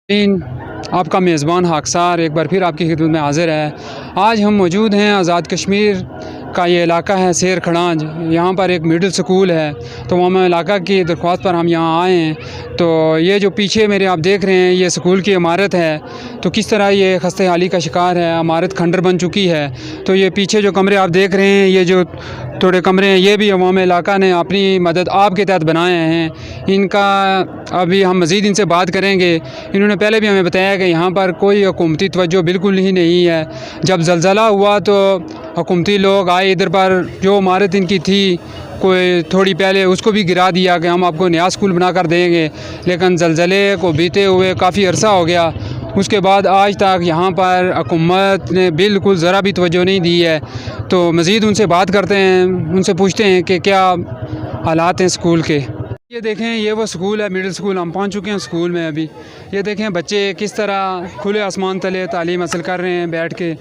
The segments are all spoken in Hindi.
आपका मेज़बान हाकसार एक बार फिर आपकी खिदमत में हाज़िर है। आज हम मौजूद हैं आज़ाद कश्मीर का ये इलाका है शेर खड़ांज। यहाँ पर एक मिडिल स्कूल है, तो वहाँ इलाका की दरख्वास्त पर हम यहाँ आए हैं। तो ये जो पीछे मेरे आप देख रहे हैं ये स्कूल की इमारत है, तो किस तरह ये खस्ते हाली का शिकार है, इमारत खंडर बन चुकी है। तो ये पीछे जो कमरे आप देख रहे हैं, ये जो थोड़े कमरे हैं, ये भी अवाम इलाका ने अपनी मदद आप के तहत बनाए हैं। इनका अभी हम मज़ीद इनसे बात करेंगे। इन्होंने पहले भी हमें बताया कि यहाँ पर कोई हुकूमती तवज्जो बिल्कुल ही नहीं है। जब ज़लज़ला हुआ तो हुकूमती लोग आए इधर पर, जो इमारत इनकी थी कोई थोड़ी पहले उसको भी गिरा दिया कि हम आपको नया स्कूल बना कर देंगे, लेकिन ज़लज़ले को बीते हुए काफ़ी अरसा हो गया। उसके बाद आज तक यहाँ पर हुकूमत ने बिल्कुल ज़रा भी तवज्जो नहीं दी है। तो मज़ीद उनसे बात करते हैं, उनसे पूछते हैं कि क्या हालात हैं स्कूल के। ये देखें, ये वो स्कूल है, मिडिल स्कूल। हम पहुँच चुके हैं स्कूल में अभी। ये देखें बच्चे किस तरह खुले आसमान तले तालीम हासिल कर रहे हैं बैठ के।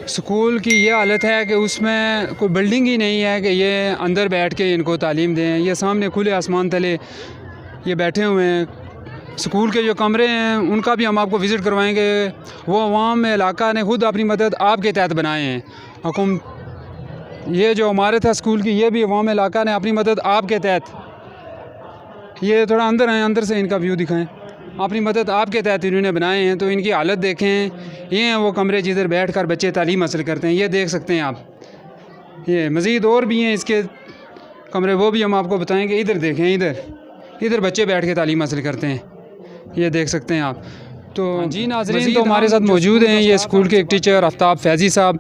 स्कूल की ये हालत है कि उसमें कोई बिल्डिंग ही नहीं है कि ये अंदर बैठ के इनको तालीम दें। ये सामने खुले आसमान तले ये बैठे हुए हैं। स्कूल के जो कमरे हैं उनका भी हम आपको विज़िट करवाएंगे। वो अवाम इलाका ने ख़ुद अपनी मदद आपके तहत बनाए हैं। ये जो इमारत है स्कूल की, ये भी अवाम इलाका ने अपनी मदद आपके तहत, ये थोड़ा अंदर हैं, अंदर से इनका व्यू दिखाएं, अपनी मदद आपके तहत इन्होंने बनाए हैं। तो इनकी हालत देखें, ये हैं वो कमरे जिधर बैठ कर बच्चे तालीम हासिल करते हैं। ये देख सकते हैं आप, ये मज़ीद और भी हैं इसके कमरे, वो भी हम आपको बताएंगे। इधर देखें, इधर बच्चे बैठ के तालीम हासिल करते हैं, ये देख सकते हैं आप। तो जी नाज़रीन, तो हमारे साथ मौजूद हैं ये स्कूल के एक टीचर आफ्ताब फैज़ी साहब।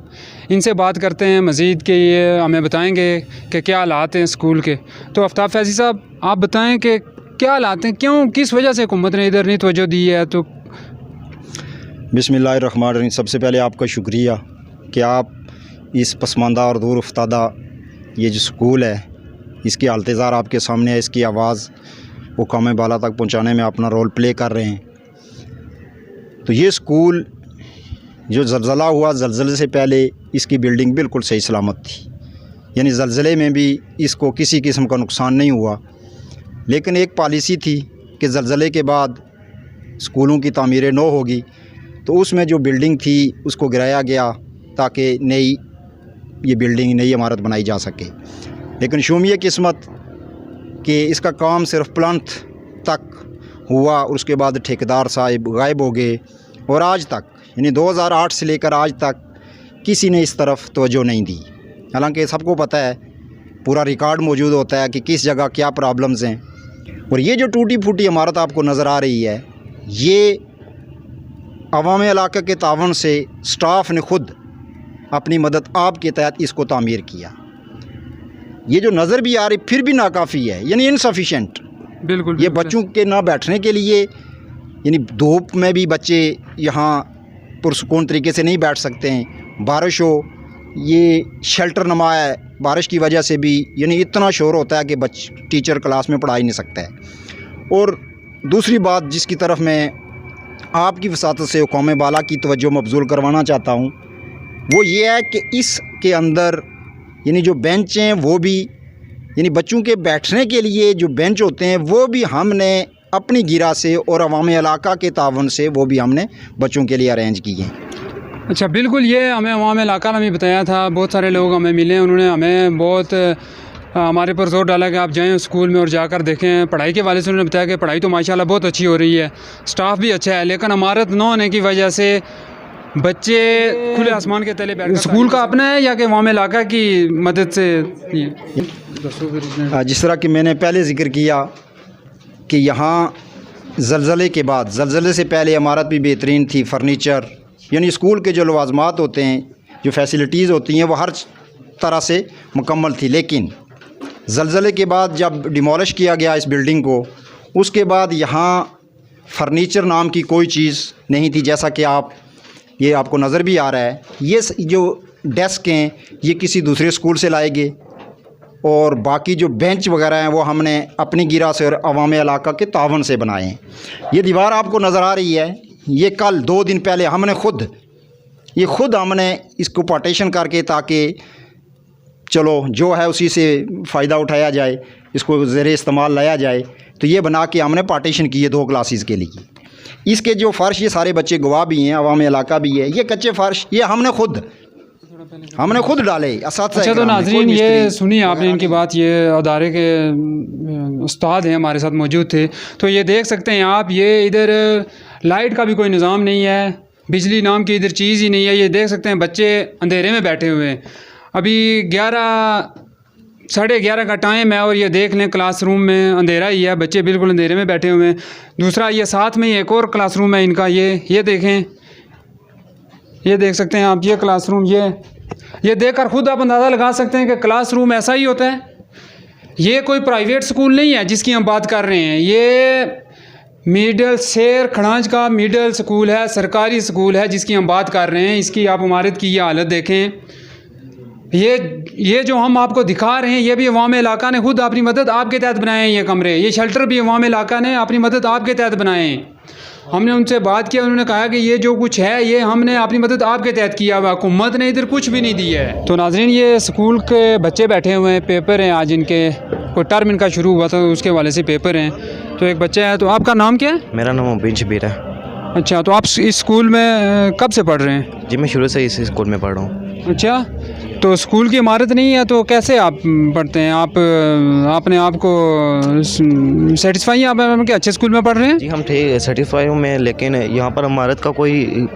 इनसे बात करते हैं मज़ीद के, ये हमें बताएंगे कि क्या हालात हैं स्कूल के। तो आफ्ताब फैज़ी साहब, आप बताएं कि क्या हालात हैं, क्यों, किस वजह से हुकूमत ने इधर नहीं तवज्जो दी है। तो बिस्मिल्लाहिर्रहमानिर्रहीम, सबसे पहले आपका शुक्रिया कि आप इस पसमानदा और दूर उफ्तादा ये जो स्कूल है इसकी हालत-ए-ज़ार आपके सामने है। इसकी आवाज़ वो कौम बाला तक पहुंचाने में अपना रोल प्ले कर रहे हैं। तो ये स्कूल जो ज़लज़ला हुआ, ज़लज़ले से पहले इसकी बिल्डिंग बिल्कुल सही सलामत थी, यानी ज़लज़ले में भी इसको किसी किस्म का नुकसान नहीं हुआ। लेकिन एक पॉलिसी थी कि ज़लज़ले के बाद स्कूलों की तामीरें नो होगी, तो उसमें जो बिल्डिंग थी उसको गिराया गया ताकि नई ये बिल्डिंग, नई इमारत बनाई जा सके। लेकिन शुमिया किस्मत कि इसका काम सिर्फ प्लांट तक हुआ और उसके बाद ठेकेदार साहब गायब हो गए, और आज तक यानी 2008 से लेकर आज तक किसी ने इस तरफ तवज्जो नहीं दी। हालांकि सबको पता है, पूरा रिकॉर्ड मौजूद होता है कि किस जगह क्या प्रॉब्लम्स हैं। और ये जो टूटी फूटी इमारत आपको नज़र आ रही है, ये अवाम इलाके के तावन से स्टाफ ने ख़ुद अपनी मदद आपके तहत इसको तामीर किया। ये जो नज़र भी आ रही फिर भी नाकाफ़ी है, यानी इनसफिशेंट। बिल्कुल ये बच्चों के ना बैठने के लिए, यानी धूप में भी बच्चे यहाँ पुरसुकून तरीके से नहीं बैठ सकते हैं। बारिश हो, ये शेल्टर नमा है, बारिश की वजह से भी यानी इतना शोर होता है कि टीचर क्लास में पढ़ा ही नहीं सकता है। और दूसरी बात जिसकी तरफ मैं आपकी वसातत से कौम बाला की तवज्जो मबजूल करवाना चाहता हूँ, वो ये है कि इसके अंदर यानी जो बेंच हैं वो भी, यानी बच्चों के बैठने के लिए जो बेंच होते हैं वो भी हमने अपनी गिरा से और अवाम इलाका के तावन से वो भी हमने बच्चों के लिए अरेंज किए हैं। अच्छा, बिल्कुल, ये हमें अवाम इलाका ने भी बताया था। बहुत सारे लोग हमें मिले, उन्होंने हमें बहुत हमारे पर जोर डाला कि आप जाएं स्कूल में और जाकर देखें। पढ़ाई के वाले से उन्होंने बताया कि पढ़ाई तो माशाल्लाह बहुत अच्छी हो रही है, स्टाफ भी अच्छा है, लेकिन इमारत न होने की वजह से बच्चे खुले आसमान के तले बैठ। स्कूल का अपना है या कि अवाम इलाका की मदद से? जिस तरह कि मैंने पहले ज़िक्र किया कि यहाँ ज़लज़ले के बाद, ज़लज़ले से पहले इमारत भी बेहतरीन थी। फर्नीचर यानी स्कूल के जो लवाज़मात होते हैं, जो फैसिलिटीज़ होती हैं, वो हर तरह से मुकम्मल थी। लेकिन ज़लज़ले के बाद जब डिमोलिश किया गया इस बिल्डिंग को, उसके बाद यहाँ फर्नीचर नाम की कोई चीज़ नहीं थी। जैसा कि ये आपको नज़र भी आ रहा है, ये जो डेस्क हैं ये किसी दूसरे स्कूल से लाए गए, और बाकी जो बेंच वगैरह हैं वो हमने अपनी गिरा से और अवाम इलाका के तावन से बनाए हैं। ये दीवार आपको नज़र आ रही है, ये कल 2 दिन पहले हमने खुद हमने इसको पार्टीशन करके, ताकि चलो जो है उसी से फ़ायदा उठाया जाए, इसको ज़ेरे इस्तेमाल लाया जाए, तो ये बना के हमने पार्टीशन किए 2 क्लासेस के लिए। इसके जो फ़र्श, ये सारे बच्चे गवाह भी हैं, अवाम इलाका भी है, ये कच्चे फ़र्श ये हमने खुद डाले। अच्छा, तो नाज़रीन ये सुनिए आपने इनकी बात, ये अदारे के उस्ताद हैं हमारे साथ मौजूद थे। तो ये देख सकते हैं आप, ये इधर लाइट का भी कोई निज़ाम नहीं है, बिजली नाम की इधर चीज़ ही नहीं है। ये देख सकते हैं बच्चे अंधेरे में बैठे हुए हैं। अभी 11-11:30 का टाइम है और ये देख लें क्लासरूम में अंधेरा ही है, बच्चे बिल्कुल अंधेरे में बैठे हुए हैं। दूसरा ये साथ में एक और क्लासरूम है इनका, ये देखें, ये देख सकते हैं आप, ये क्लासरूम, ये देखकर खुद आप अंदाज़ा लगा सकते हैं कि क्लासरूम ऐसा ही होता है। ये कोई प्राइवेट स्कूल नहीं है जिसकी हम बात कर रहे हैं, ये मिडल शेर खड़ांज का मिडल स्कूल है, सरकारी स्कूल है जिसकी हम बात कर रहे हैं। इसकी आप इमारत की ये हालत देखें। ये जो हम आपको दिखा रहे हैं, ये भी अवाम इलाका ने खुद अपनी मदद आपके तहत बनाए हैं। ये कमरे, ये शेल्टर भी अवाम इलाका ने अपनी मदद आपके तहत बनाए हैं। हमने उनसे बात किया, उन्होंने कहा कि ये जो कुछ है ये हमने अपनी मदद आपके तहत किया हुआ, हुकूमत ने इधर कुछ भी नहीं दिया है। तो नाज़रीन ये स्कूल के बच्चे बैठे हुए हैं, पेपर हैं आज इनके, कोई टर्म इनका शुरू हुआ था तो उसके हवाले से पेपर हैं। तो एक बच्चा है, तो आपका नाम क्या है? मेरा नाम मुबीन शबीर है। अच्छा, तो आप इस स्कूल में कब से पढ़ रहे हैं? जी मैं शुरू से इस स्कूल में पढ़ रहा हूँ। अच्छा, तो स्कूल की इमारत नहीं है तो कैसे आप पढ़ते हैं? आपने आपको सेटिस्फाई हैं आप कि अच्छे स्कूल में पढ़ रहे हैं? जी हम ठीक सेटिस्फाई हूँ मैं, लेकिन यहाँ पर इमारत का कोई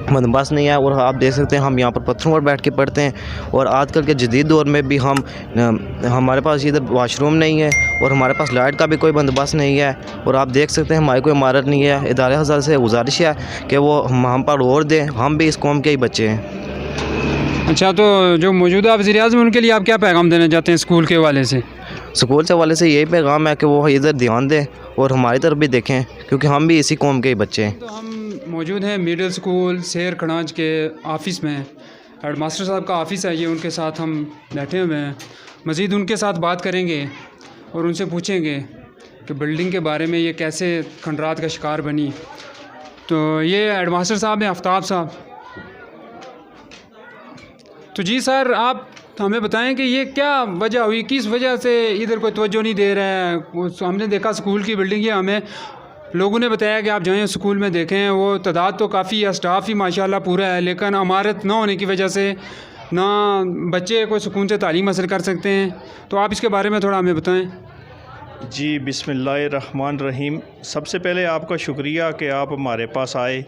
बंदोबस्त नहीं है। और आप देख सकते हैं हम यहाँ पर पत्थरों पर बैठ के पढ़ते हैं। और आजकल के जदीद दौर में भी हमारे पास इधर वाशरूम नहीं है और हमारे पास लाइट का भी कोई बंदोबस्त नहीं है। और आप देख सकते हैं हमारी कोई इमारत नहीं है। इदारे हज़ार से गुजारिश है कि वो हम पर गौर दें, हम भी इस कौम के ही बच्चे हैं। अच्छा, तो जो मौजूदा वज़ीर-ए-आज़म उनके लिए आप क्या पैगाम देना चाहते हैं स्कूल के हवाले से? स्कूल के हवाले से यही पैगाम है कि वो इधर ध्यान दें और हमारी तरफ भी देखें, क्योंकि हम भी इसी कौम के ही बच्चे हैं। तो हम मौजूद हैं मिडिल स्कूल शेर खड़ांज के ऑफ़िस में। हेड मास्टर साहब का ऑफ़िस है ये, उनके साथ हम बैठे हुए हैं। मज़ीद उनके साथ बात करेंगे और उनसे पूछेंगे कि बिल्डिंग के बारे में ये कैसे खंडरात का शिकार बनी। तो ये हेड मास्टर साहब हैं आफ्ताब साहब। तो जी सर, आप हमें बताएं कि ये क्या वजह हुई, किस वजह से इधर कोई तवज्जो नहीं दे रहा है? हमने देखा स्कूल की बिल्डिंग है, हमें लोगों ने बताया कि आप जाएं स्कूल में देखें, वो तादाद तो काफ़ी है, स्टाफ ही माशाल्लाह पूरा है, लेकिन इमारत ना होने की वजह से ना बच्चे कोई सुकून से तालीम हासिल कर सकते हैं। तो आप इसके बारे में थोड़ा हमें बताएँ। जी बिस्मिल्लाहिर्रहमानिर्रहीम। सबसे पहले आपका शुक्रिया कि आप हमारे पास आए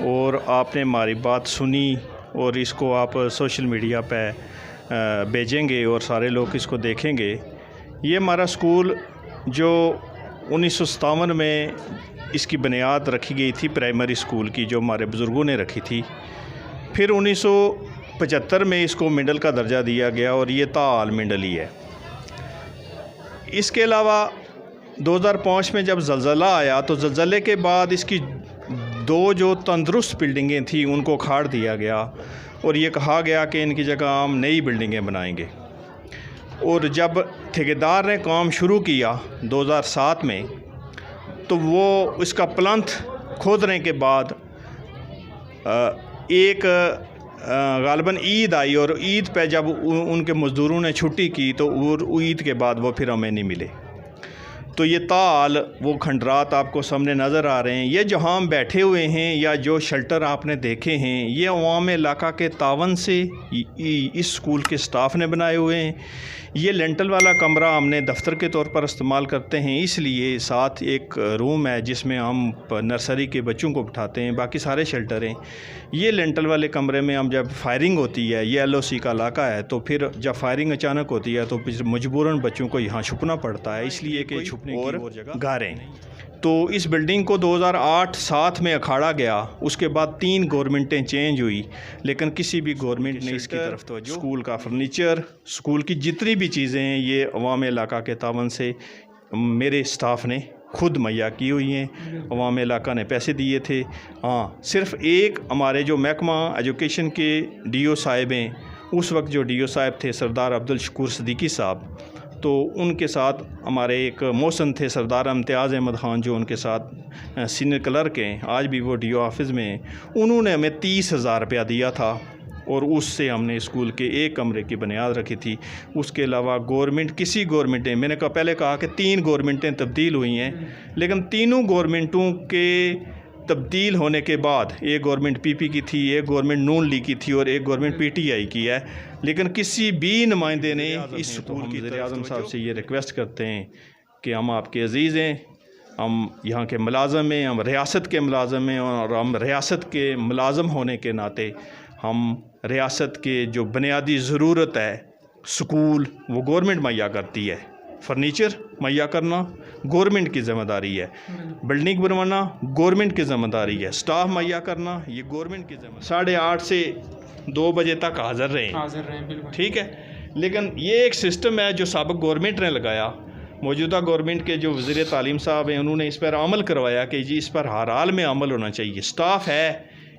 और आपने हमारी बात सुनी और इसको आप सोशल मीडिया पे भेजेंगे और सारे लोग इसको देखेंगे। ये हमारा स्कूल जो 1957 में इसकी बुनियाद रखी गई थी, प्राइमरी स्कूल की, जो हमारे बुज़ुर्गों ने रखी थी। फिर 1975 में इसको मिडल का दर्जा दिया गया और ये ताल मिडल ही है। इसके अलावा 2005 में जब ज़लज़ला आया तो ज़लज़ले के बाद इसकी दो जो तंदुरुस्त बिल्डिंगें थी उनको उखाड़ दिया गया और ये कहा गया कि इनकी जगह हम नई बिल्डिंगें बनाएंगे। और जब ठेकेदार ने काम शुरू किया 2007 में, तो वो इसका प्लंथ खोदने के बाद एक गालिबन ईद आई और ईद पे जब उनके मज़दूरों ने छुट्टी की तो ईद के बाद वो फिर हमें नहीं मिले। तो ये ताल वो खंडरात आपको सामने नज़र आ रहे हैं। ये जहाँ हम बैठे हुए हैं या जो शेल्टर आपने देखे हैं, ये अवाम इलाका के तावन से इस स्कूल के स्टाफ ने बनाए हुए हैं। ये लेंटल वाला कमरा हमने दफ्तर के तौर पर इस्तेमाल करते हैं, इसलिए साथ एक रूम है जिसमें हम नर्सरी के बच्चों को बिठाते हैं, बाकी सारे शेल्टर हैं। ये लेंटल वाले कमरे में हम जब फायरिंग होती है, ये LOC का इलाका है, तो फिर जब फायरिंग अचानक होती है तो फिर मजबूरन बच्चों को यहाँ छुपना पड़ता है, इसलिए कि छुपने की और जगह गारें। तो इस बिल्डिंग को 2008-07 में अखाड़ा गया। उसके बाद 3 गवर्नमेंटें चेंज हुई, लेकिन किसी भी गवर्नमेंट ने इसकी तरफ तवज्जो। स्कूल का फर्नीचर, स्कूल की जितनी भी चीज़ें हैं, ये अवाम इलाका के तावन से मेरे स्टाफ ने खुद मुहैया की हुई हैं। अवाम इलाका ने पैसे दिए थे। हाँ, सिर्फ़ एक हमारे जो महकमा एजुकेशन के DO साहिब हैं, उस वक्त जो DO साहिब थे सरदार अब्दुल शकूर सिद्दीकी साहब, तो उनके साथ हमारे एक मौसन थे सरदार इम्तियाज़ अहमद ख़ान, जो उनके साथ सीनियर क्लर्क हैं, आज भी वो DO ऑफिस में हैं। उन्होंने हमें 30,000 रुपया दिया था और उससे हमने स्कूल के एक कमरे की बुनियाद रखी थी। उसके अलावा किसी गवर्नमेंटें, मैंने पहले कहा कि 3 गवर्नमेंटें तब्दील हुई हैं, लेकिन तीनों गवर्नमेंटों के तब्दील होने के बाद एक गवर्नमेंट पीपी की थी, एक गवर्नमेंट नून लीग की थी और एक गवर्नमेंट पीटीआई की है, लेकिन किसी भी नुमाइंदे ने इस स्कूल की वज़ीर-ए-आज़म साहब से ये रिक्वेस्ट करते हैं कि हम आपके अज़ीज़ हैं, हम यहाँ के मुलाज़म हैं, हम रियासत के मुलाज़म हैं और हम रियासत के मुलाज़म होने के नाते हम रियासत के जो बुनियादी ज़रूरत है स्कूल वो गवर्नमेंट मुहैया करती है। फर्नीचर मुहैया करना गवर्नमेंट की ज़िम्मेदारी है, बिल्डिंग बनवाना गवर्नमेंट की ज़िम्मेदारी है, स्टाफ मुहैया करना ये गवर्नमेंट की ज़िम्मेदारी। 8:30 से 2 बजे तक हाज़िर रहें, बिल्कुल ठीक है। लेकिन ये एक सिस्टम है जो साबिक़ गवर्नमेंट ने लगाया, मौजूदा गवर्नमेंट के जो वज़ीर तालीम साहब हैं उन्होंने इस पर अमल करवाया कि जी इस पर हर हाल में अमल होना चाहिए। स्टाफ है,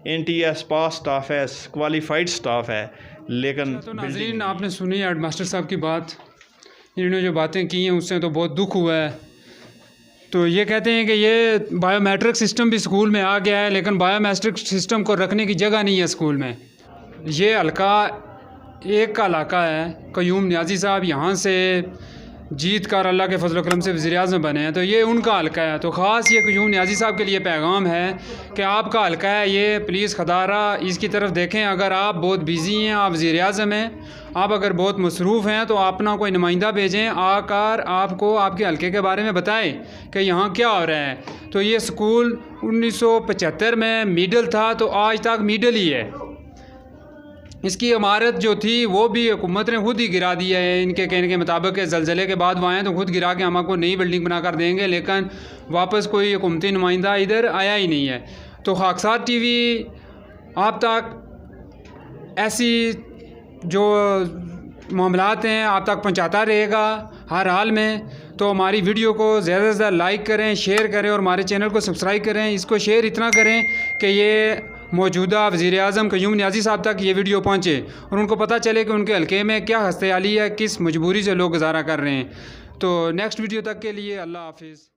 NTS पास स्टाफ है, क्वालिफाइड स्टाफ है, लेकिन तो नाज़रीन आपने सुनी हेडमास्टर साहब की बात, इन्होंने जो बातें की हैं उससे तो बहुत दुख हुआ है। तो ये कहते हैं कि ये बायोमेट्रिक सिस्टम भी स्कूल में आ गया है, लेकिन बायोमेट्रिक सिस्टम को रखने की जगह नहीं है स्कूल में। ये हल्का एक का इलाका है, क़य्यूम नियाज़ी साहब यहाँ से जीत कर अल्लाह के फजल करम से वज़ीर-ए-आज़म बने हैं, तो ये उनका हल्का है। तो ख़ास ये क़य्यूम नियाज़ी साहब के लिए पैगाम है कि आपका हल्का है ये, प्लीज़ खदारा इसकी तरफ देखें। अगर आप बहुत बिज़ी हैं, आप वज़ीर-ए-आज़म हैं, आप अगर बहुत मसरूफ़ हैं तो अपना कोई नुमाइंदा भेजें आकर आपको आपके हल्के के बारे में बताएं कि यहाँ क्या हो रहा है। तो ये स्कूल 1975 में मिडल था, तो आज तक मिडल ही है। इसकी इमारत जो थी वो भी हुकूमत ने खुद ही गिरा दी है, इनके कहने के मुताबिक ज़लज़ले के बाद वो आए तो खुद गिरा के हम आपको नई बिल्डिंग बना कर देंगे, लेकिन वापस कोई हुकूमती नुमाइंदा इधर आया ही नहीं है। तो खाकसार TV आप तक ऐसी जो मामलात हैं आप तक पहुंचाता रहेगा हर हाल में। तो हमारी वीडियो को ज़्यादा से ज़्यादा लाइक करें, शेयर करें और हमारे चैनल को सब्सक्राइब करें। इसको शेयर इतना करें कि ये मौजूदा वज़ीर-ए-आज़म क़य्यूम नियाज़ी साहब तक ये वीडियो पहुँचे और उनको पता चले कि उनके हल्के में क्या हस्तेयाली है, किस मजबूरी से लोग गुजारा कर रहे हैं। तो नेक्स्ट वीडियो तक के लिए अल्लाह हाफ़िज़।